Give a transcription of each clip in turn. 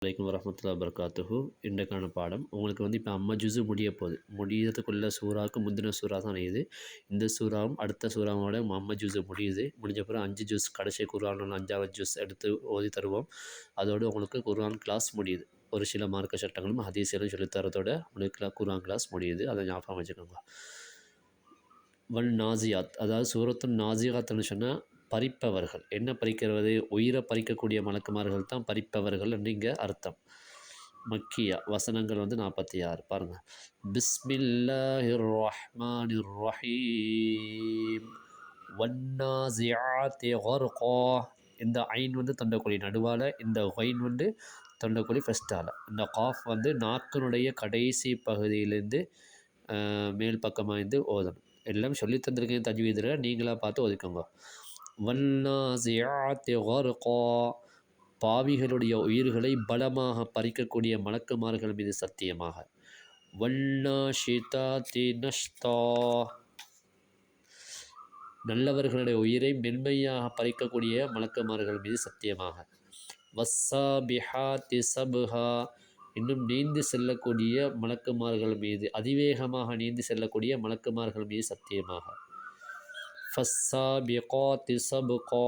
வலைக்கம் வரமத்துல்லா வபரகாத்துஹு. இன்றைக்கான பாடம் உங்களுக்கு வந்து இப்போ அம்மா ஜுஸு முடியறதுக்குள்ள சூறாவுக்கு முந்தின சூறா தான் இது. இந்த சூறாவும் அடுத்த சூறாவோட அம்மா ஜுஸு முடியுது. முடிஞ்ச பிறகு 5 ஜூஸ் கடைசி குர்ஆனில் 5வது ஜூஸ் எடுத்து ஓதி தருவோம். அதோடு உங்களுக்கு குர்ஆன் கிளாஸ் முடியுது. ஒரு சில மார்க்க சட்டங்களும் ஹதீஸையும் சொல்லித்தரதோட உங்களுக்கு குர்ஆன் கிளாஸ் முடியுது. அதை ஞாபகம் வச்சுக்கோங்க. வல் நாசியாத், அதாவது சூரத்துன் நாசியாத்னு சொன்னால் பறிப்பவர்கள். என்ன பறிக்கிறது? உயிரை பறிக்கக்கூடிய மலக்குமார்கள் தான் பறிப்பவர்கள் என்று இங்கே அர்த்தம். மக்கியா வசனங்கள் வந்து 46. பாருங்கள். பிஸ்மில்லாஹிர் ரஹ்மானிர் ரஹீம் வன்னாசியாத்தி கர்கா. இந்த ஐன் வந்து தொண்டைக்குழி நடுவால், இந்த ஒயின் வந்து தொண்டைக்குழி ஃபஸ்ட்டால், இந்த காஃப் வந்து நாக்கினுடைய கடைசி பகுதியிலேருந்து மேல் பக்கமாக இருந்து ஓதணும். எல்லாம் சொல்லி தந்திருக்கேன் தஜ்வீதில், நீங்களாக பார்த்து ஒதுக்குங்க. வன்னாசியாத்தி கர்கா, பாவிகளுடைய உயிர்களை பலமாக பறிக்கக்கூடிய மலக்குமார்கள் மீது சத்தியமாக. வன்னாஷிதாத்தி நஷ்தா, நல்லவர்களுடைய உயிரை மென்மையாக பறிக்கக்கூடிய மலக்குமார்கள் மீது சத்தியமாக. வஸ்ஸாபிஹாத்தி சப்ஹா, இன்னும் நீந்தி செல்லக்கூடிய மலக்குமார்கள் மீது, அதிவேகமாக நீந்தி செல்லக்கூடிய மலக்குமார்கள் மீது சத்தியமாக. ஃபஸ்ஸாபிகாத்தி சப்கா,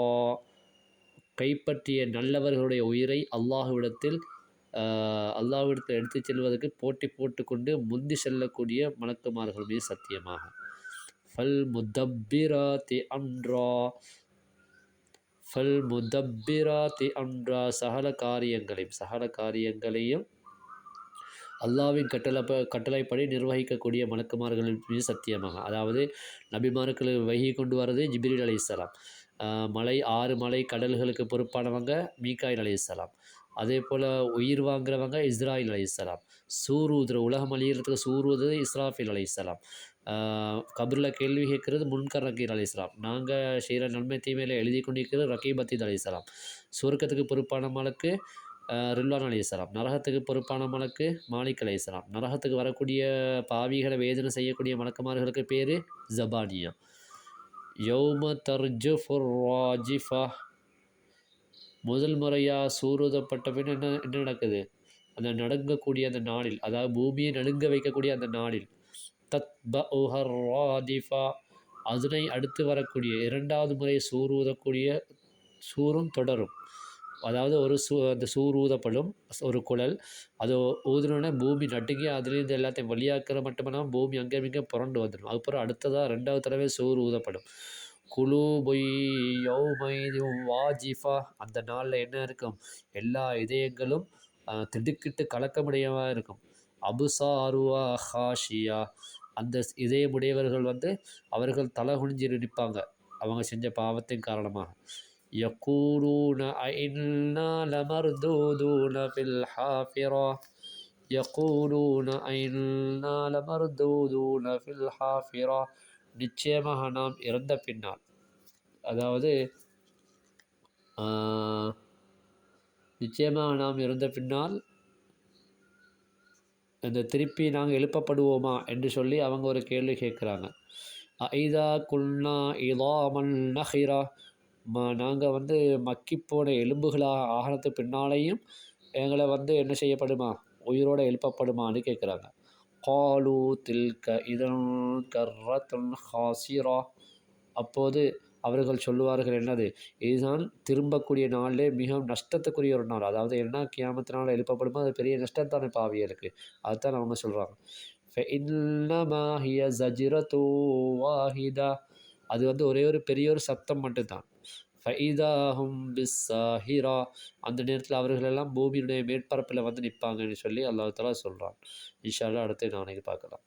கைப்பற்றிய நல்லவர்களுடைய உயிரை அல்லாஹ்விடத்தில் எடுத்துச் செல்வதற்கு போட்டி போட்டுக்கொண்டு முந்தி செல்லக்கூடிய மலக்குமார்கள் மீது சத்தியமாக. ஃபல் முதப்பிராத்தி அம்ரா, ஃபல் முதப்பிராத்தி அம்ரா, சகல காரியங்களையும் அல்லாஹ்வின் கட்டளைப்படி நிர்வகிக்கக்கூடிய மலக்குமார்களின் மீது சத்தியமாக. அதாவது நபிமார்களுக்கு வஹி கொண்டு வர்றது ஜிப்ரீல் அலைஹிஸ்ஸலாம். 6 மலை கடல்களுக்கு பொறுப்பானவங்க மீகாயில் அலைஹிஸ்ஸலாம். அதே போல் உயிர் வாங்குறவங்க இஸ்ராயில் அலைஹிஸ்ஸலாம். உலகம் அழிகிறதுக்கு சூறுவது இஸ்ராஃபில் அலைஹிஸ்ஸலாம். கபரில் கேள்வி கேட்குறது முன்கர் நக்கீர் அலைஹிஸ்ஸலாம். நாங்கள் செய்கிற நன்மை தீமையில் எழுதி கொண்டிருக்கிறது ரகீப் அத்தீத் அலைஹிஸ்ஸலாம். சுவர்க்கத்துக்கு பொறுப்பான மலக்கு ரில்வான் அலைஹிஸ்ஸலாம். நரகத்துக்கு பொறுப்பான மலக்கு மாலிக் அலைஹிஸ்ஸலாம். நரகத்துக்கு வரக்கூடிய பாவிகளை வேதனை செய்யக்கூடிய மலக்குமார்களுக்கு பேர் ஜபானியா. யௌம தர்ஜுஃபுர் ராஜிஃபா, முதல் முறையாக சூறுதப்பட்ட பின் என்ன நடக்குது? அந்த நடுங்கக்கூடிய அந்த நாளில், அதாவது பூமியை நடுங்க வைக்கக்கூடிய அந்த நாளில், தத்பஉஹர் ராதிஃபா, அதனை அடுத்து வரக்கூடிய 2வது முறை சூறுதக்கூடிய சூறும் தொடரும். அதாவது அந்த சூர் ஊதப்படும் ஒரு குழல், அது ஊதுனோடனே பூமி நடுங்கி அதுலேருந்து எல்லாத்தையும் வழியாக்குற மட்டுமில்லாமல் பூமி அங்கே இங்கே புரண்டு வந்துடும். அதுக்கப்புறம் அடுத்ததாக 2வது தடவை சூர் ஊதப்படும். குலூபுய் யௌமைதின் வாஜிஃபா, அந்த நாளில் என்ன இருக்கும்? எல்லா இதயங்களும் திடுக்கிட்டு கலக்கமுடையமாக இருக்கும். அபுசாருவா ஹாஷியா, அந்த இதயமுடையவர்கள் வந்து அவர்கள் தலை குனிஞ்சு நிற்பாங்க அவங்க செஞ்ச பாவத்தின் காரணமாக. யகூலூன அஇன்னா லமர்தூதுன ஃபில் ஹாஃபிரா, யகூலூன அஇன்னா லமர்தூதுன ஃபில் ஹாஃபிரா, நிச்சயமாக நாம் இறந்த பின்னால், அதாவது நிச்சயமாக நாம் இறந்த பின்னால் இந்த திருப்பி நாங்கள் எழுப்பப்படுவோமா என்று சொல்லி அவங்க ஒரு கேள்வி கேட்குறாங்க. ஐதா குல்னா இலாமன் நஹிரா, நாங்கள் வந்து மக்கிப்போன எலும்புகளாக ஆகனத்து பின்னாலேயும் எங்களை வந்து என்ன செய்யப்படுமா? உயிரோடு எழுப்பப்படுமான்னு கேட்குறாங்க. காலு தில்க இதன் கர்ரத்துன் ஹாசிரா, அப்போது அவர்கள் சொல்லுவார்கள் என்னது? இதுதான் திரும்பக்கூடிய நாளிலே மிகவும் நஷ்டத்துக்குரிய ஒரு நாள். அதாவது என்ன, கியாமத்தினால் எழுப்பப்படுமோ அது பெரிய நஷ்டத்தான பாவியலுக்கு. அதுதான் அவங்க சொல்கிறாங்க. ஃபஇன்னமா ஹிய ஜஜ்ரத்து வாஹிதா, அது வந்து ஒரே ஒரு பெரிய ஒரு சத்தம் மட்டும்தான். ஃபஇதாஹும் பிஸ்ஸாஹிரா, அந்த நேரத்தில் அவர்களெல்லாம் பூமியினுடைய மேற்பரப்பில் வந்து நிற்பாங்கன்னு சொல்லி அல்லாஹ் தஆலா சொல்கிறான். இன்ஷா அல்லாஹ் அடுத்து நாளைக்கு பார்க்கலாம்.